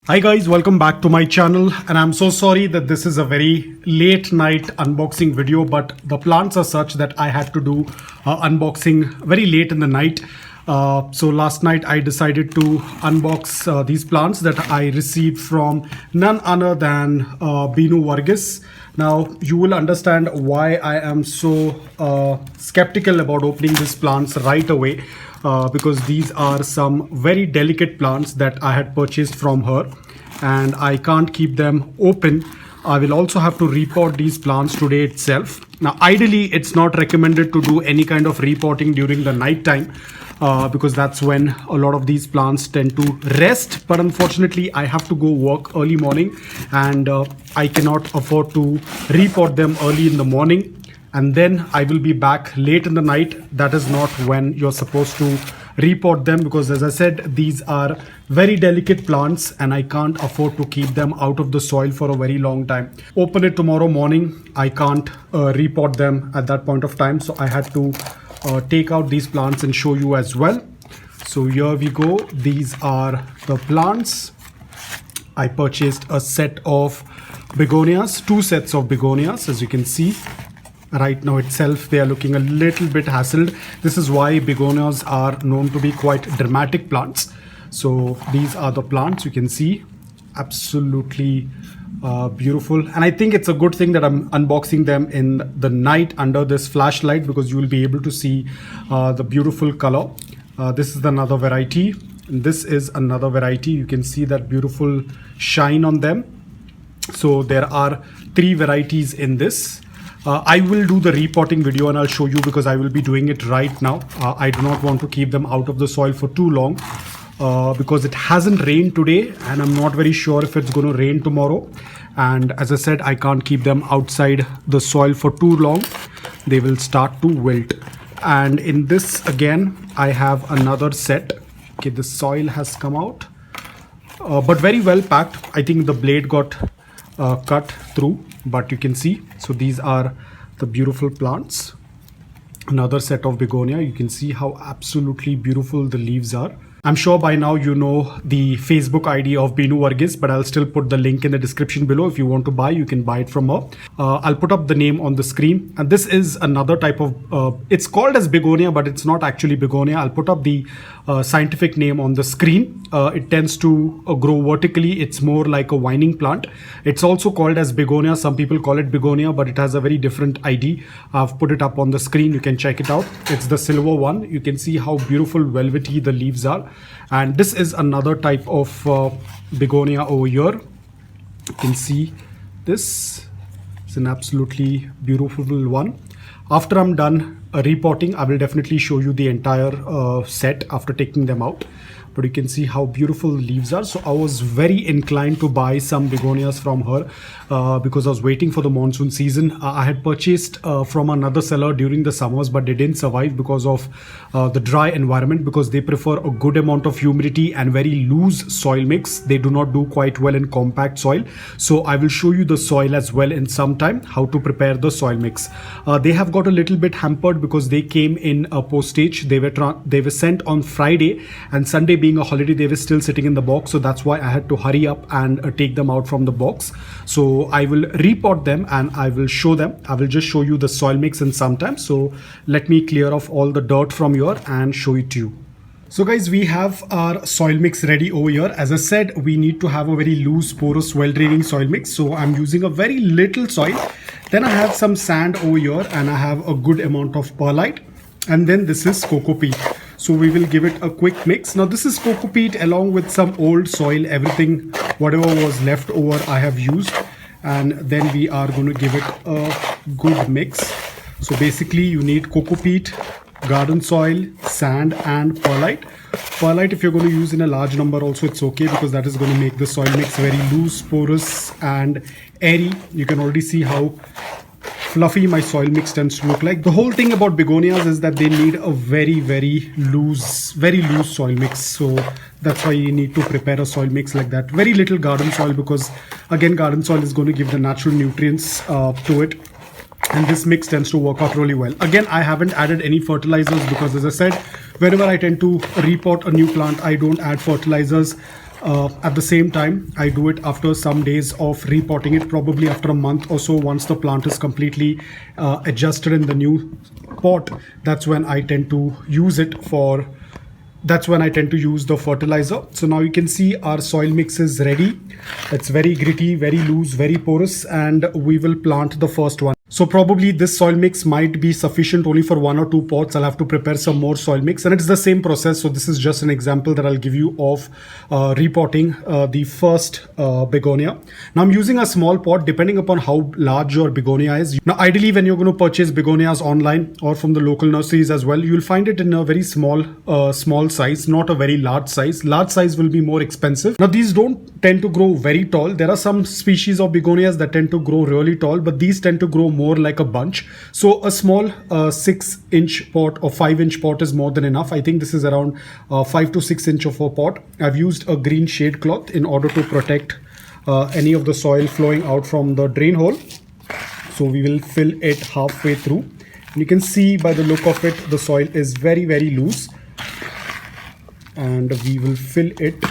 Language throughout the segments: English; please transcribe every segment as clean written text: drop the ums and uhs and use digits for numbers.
Hi guys, welcome back to my channel, and I'm so sorry that this is a very late night unboxing video, but the plants are such that I had to do unboxing very late in the night. So last night I decided to unbox these plants that I received from none other than BINU Varghese. Now you will understand why I am so skeptical about opening these plants right away. Because these are some very delicate plants that I had purchased from her and I can't keep them open. I will also have to repot these plants today itself. Now ideally it's not recommended to do any kind of repotting during the night time because that's when a lot of these plants tend to rest, but unfortunately I have to go work early morning and I cannot afford to repot them early in the morning. And then I will be back late in the night. That is not when you're supposed to repot them, because as I said, these are very delicate plants and I can't afford to keep them out of the soil for a very long time. Open it tomorrow morning, I can't repot them at that point of time. So I had to take out these plants and show you as well. So here we go. These are the plants. I purchased a set of begonias, 2 sets of begonias, as you can see. Right now itself they are looking a little bit hassled. This is why begonias are known to be quite dramatic plants. So these are the plants, you can see, absolutely beautiful. And I think it's a good thing that I'm unboxing them in the night under this flashlight, because you will be able to see the beautiful color. This is another variety, and this is another variety. You can see that beautiful shine on them. So there are 3 varieties in this. I will do the repotting video and I'll show you, because I will be doing it right now. I do not want to keep them out of the soil for too long because it hasn't rained today and I'm not very sure if it's going to rain tomorrow. And as I said, I can't keep them outside the soil for too long. They will start to wilt. And in this again, I have another set. Okay, the soil has come out, but very well packed. I think the blade got cut through, but you can see. So these are the beautiful plants. Another set of begonia. You can see how absolutely beautiful the leaves are. I'm sure by now you know the Facebook ID of BINU Varghese, but I'll still put the link in the description below. If you want to buy, you can buy it from her. I'll put up the name on the screen. And this is another type of, it's called as begonia, but it's not actually begonia. I'll put up the scientific name on the screen. It tends to grow vertically. It's more like a vining plant. It's also called as begonia. Some people call it begonia, but it has a very different ID. I've put it up on the screen. You can check it out. It's the silver one. You can see how beautiful velvety the leaves are. And this is another type of begonia over here. You can see this. It's an absolutely beautiful one. After I'm done repotting, I will definitely show you the entire set after taking them out. But you can see how beautiful the leaves are. So I was very inclined to buy some begonias from her because I was waiting for the monsoon season. I had purchased from another seller during the summers, but they didn't survive because of the dry environment, because they prefer a good amount of humidity and very loose soil mix. They do not do quite well in compact soil. So I will show you the soil as well in some time, how to prepare the soil mix. They have got a little bit hampered because they came in a postage. They were sent on Friday, and Sunday being a holiday, they were still sitting in the box. So that's why I had to hurry up and take them out from the box. So I will repot them and I will show them. I will just show you the soil mix in some time. So let me clear off all the dirt from here and show it to you. So guys, we have our soil mix ready over here. As I said, we need to have a very loose, porous, well-draining soil mix. So I'm using a very little soil. Then I have some sand over here and I have a good amount of perlite. And then this is coco peat. So we will give it a quick mix. Now this is coco peat along with some old soil, everything, whatever was left over I have used. And then we are going to give it a good mix. So basically you need coco peat, garden soil, sand and perlite. Perlite, if you're going to use in a large number also, it's okay, because that is going to make the soil mix very loose, porous and airy. You can already see how fluffy my soil mix tends to look like. The whole thing about begonias is that they need a very loose soil mix. So that's why you need to prepare a soil mix like that. Very little garden soil, because again, garden soil is going to give the natural nutrients to it. And this mix tends to work out really well. Again, I haven't added any fertilizers because, as I said, whenever I tend to repot a new plant, I don't add fertilizers. At the same time, I do it after some days of repotting it, probably after a month or so. Once the plant is completely adjusted in the new pot, that's when I tend to use the fertilizer. So now you can see our soil mix is ready. It's very gritty, very loose, very porous, and we will plant the first one. So probably this soil mix might be sufficient only for 1 or 2 pots. I'll have to prepare some more soil mix, and it's the same process. So this is just an example that I'll give you of repotting the first begonia. Now I'm using a small pot depending upon how large your begonia is. Now ideally when you're going to purchase begonias online or from the local nurseries as well, you'll find it in a very small size, not a very large size. Large size will be more expensive. Now these don't tend to grow very tall. There are some species of begonias that tend to grow really tall, but these tend to grow more like a bunch. So a small 6-inch pot or 5-inch pot is more than enough. I think this is around 5 to 6 inch of a pot. I've used a green shade cloth in order to protect any of the soil flowing out from the drain hole. So we will fill it halfway through. And you can see by the look of it, the soil is very, very loose. And we will fill it.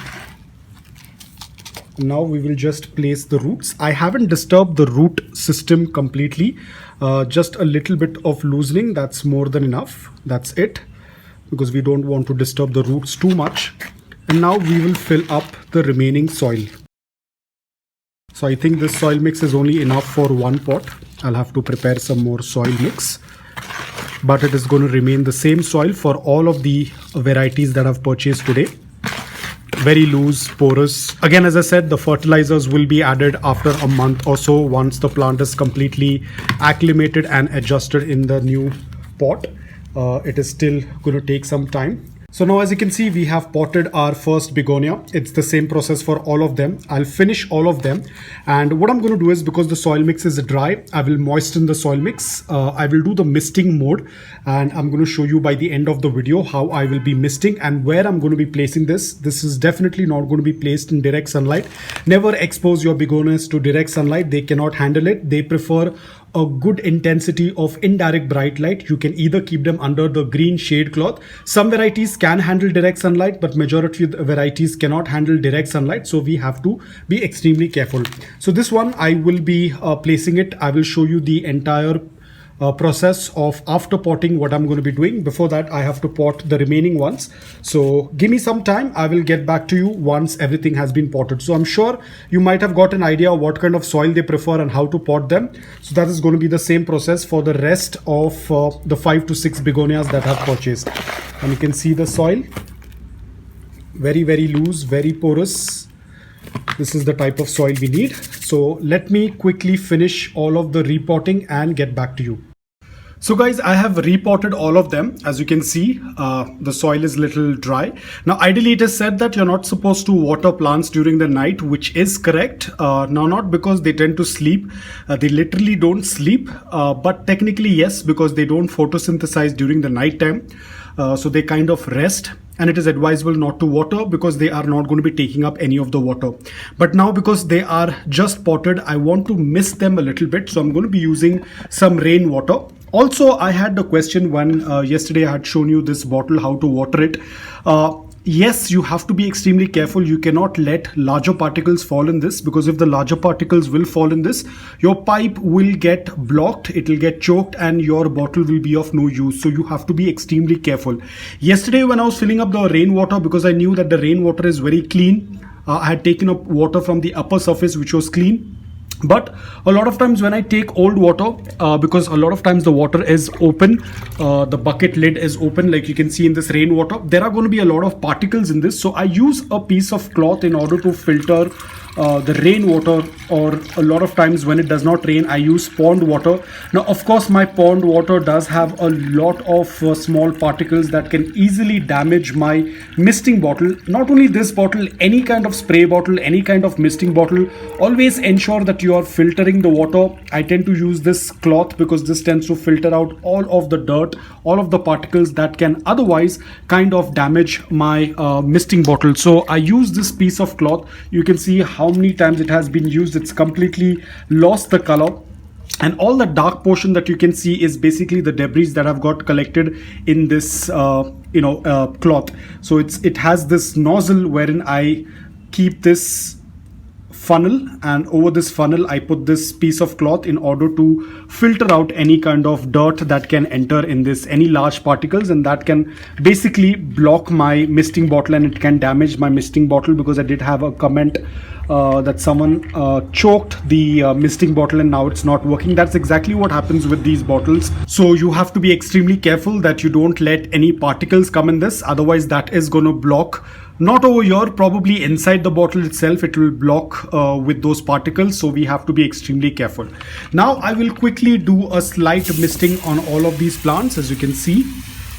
Now we will just place the roots. I haven't disturbed the root system completely. Just a little bit of loosening, that's more than enough. That's it, because we don't want to disturb the roots too much. And now we will fill up the remaining soil. So I think this soil mix is only enough for 1 pot. I'll have to prepare some more soil mix, but it is going to remain the same soil for all of the varieties that I've purchased today. Very loose, porous. Again, as I said, the fertilizers will be added after a month or so once the plant is completely acclimated and adjusted in the new pot. It is still going to take some time. So now as you can see, we have potted our first begonia. It's the same process for all of them. I'll finish all of them. And what I'm going to do is, because the soil mix is dry, I will moisten the soil mix. I will do the misting mode, and I'm going to show you by the end of the video how I will be misting and where I'm going to be placing this. This is definitely not going to be placed in direct sunlight. Never expose your begonias to direct sunlight. They cannot handle it. They prefer a good intensity of indirect bright light. You can either keep them under the green shade cloth. Some varieties can handle direct sunlight, but majority of the varieties cannot handle direct sunlight. So we have to be extremely careful. So this one, I will be placing it. I will show you the entire process of after potting, what I'm going to be doing. Before that, I have to pot the remaining ones. So give me some time. I will get back to you once everything has been potted. So I'm sure you might have got an idea of what kind of soil they prefer and how to pot them. So that is going to be the same process for the rest of the 5 to 6 begonias that I've purchased. And you can see the soil, very, very loose, very porous. This is the type of soil we need. So let me quickly finish all of the repotting and get back to you. So guys, I have repotted all of them. As you can see, the soil is a little dry. Now, ideally it is said that you're not supposed to water plants during the night, which is correct. Now, not because they tend to sleep. They literally don't sleep, but technically yes, because they don't photosynthesize during the night time. So they kind of rest. And it is advisable not to water because they are not going to be taking up any of the water. But now, because they are just potted, I want to mist them a little bit. So I'm going to be using some rainwater. Also, I had the question when yesterday I had shown you this bottle, how to water it. Yes, you have to be extremely careful. You cannot let larger particles fall in this, because if the larger particles will fall in this, your pipe will get blocked, it will get choked, and your bottle will be of no use. So you have to be extremely careful. Yesterday when I was filling up the rainwater, because I knew that the rainwater is very clean, I had taken up water from the upper surface, which was clean. But a lot of times when I take old water, because a lot of times the water is open, the bucket lid is open, like you can see in this rainwater, there are going to be a lot of particles in this. So I use a piece of cloth in order to filter the rainwater, or a lot of times when it does not rain, I use pond water. Now, of course, my pond water does have a lot of small particles that can easily damage my misting bottle. Not only this bottle, any kind of spray bottle, any kind of misting bottle, always ensure that you are filtering the water. I tend to use this cloth because this tends to filter out all of the dirt, all of the particles that can otherwise kind of damage my misting bottle. So I use this piece of cloth. You can see how many times it has been used. It's completely lost the color, and all the dark portion that you can see is basically the debris that I've got collected in this cloth. So it has this nozzle wherein I keep this funnel, and over this funnel I put this piece of cloth in order to filter out any kind of dirt that can enter in this, any large particles, and that can basically block my misting bottle and it can damage my misting bottle, because I did have a comment that someone choked the misting bottle and now it's not working. That's exactly what happens with these bottles. So you have to be extremely careful that you don't let any particles come in this, otherwise that is going to block. Not over here, probably inside the bottle itself it will block with those particles, so we have to be extremely careful. Now I will quickly do a slight misting on all of these plants. As you can see,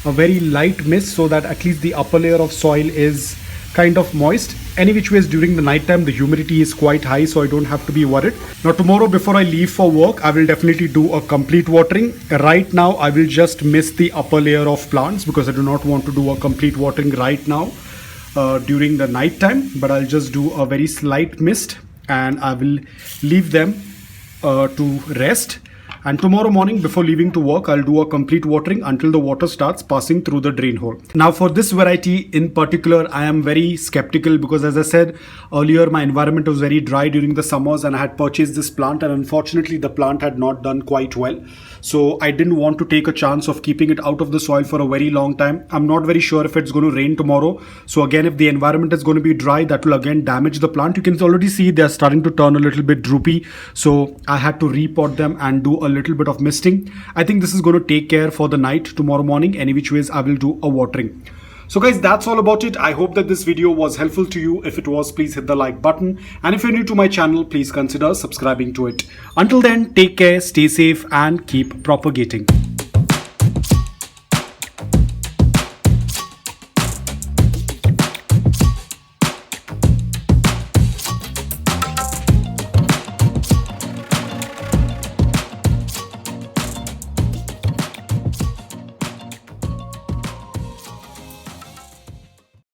a very light mist, so that at least the upper layer of soil is kind of moist. Any which ways, during the night time the humidity is quite high, so I don't have to be worried. Now tomorrow before I leave for work, I will definitely do a complete watering. Right now I will just mist the upper layer of plants, because I do not want to do a complete watering right now during the night time, but I'll just do a very slight mist and I will leave them to rest. And tomorrow morning before leaving to work, I'll do a complete watering until the water starts passing through the drain hole. Now for this variety in particular, I am very skeptical, because as I said earlier, my environment was very dry during the summers and I had purchased this plant, and unfortunately the plant had not done quite well. So I didn't want to take a chance of keeping it out of the soil for a very long time. I'm not very sure if it's going to rain tomorrow. So again, if the environment is going to be dry, that will again damage the plant. You can already see they're starting to turn a little bit droopy. So I had to repot them and do a little bit of misting. I think this is going to take care for the night. Tomorrow morning, any which ways, I will do a watering. So guys, that's all about it. I hope that this video was helpful to you. If it was, please hit the like button. And if you're new to my channel, please consider subscribing to it. Until then, take care, stay safe and keep propagating.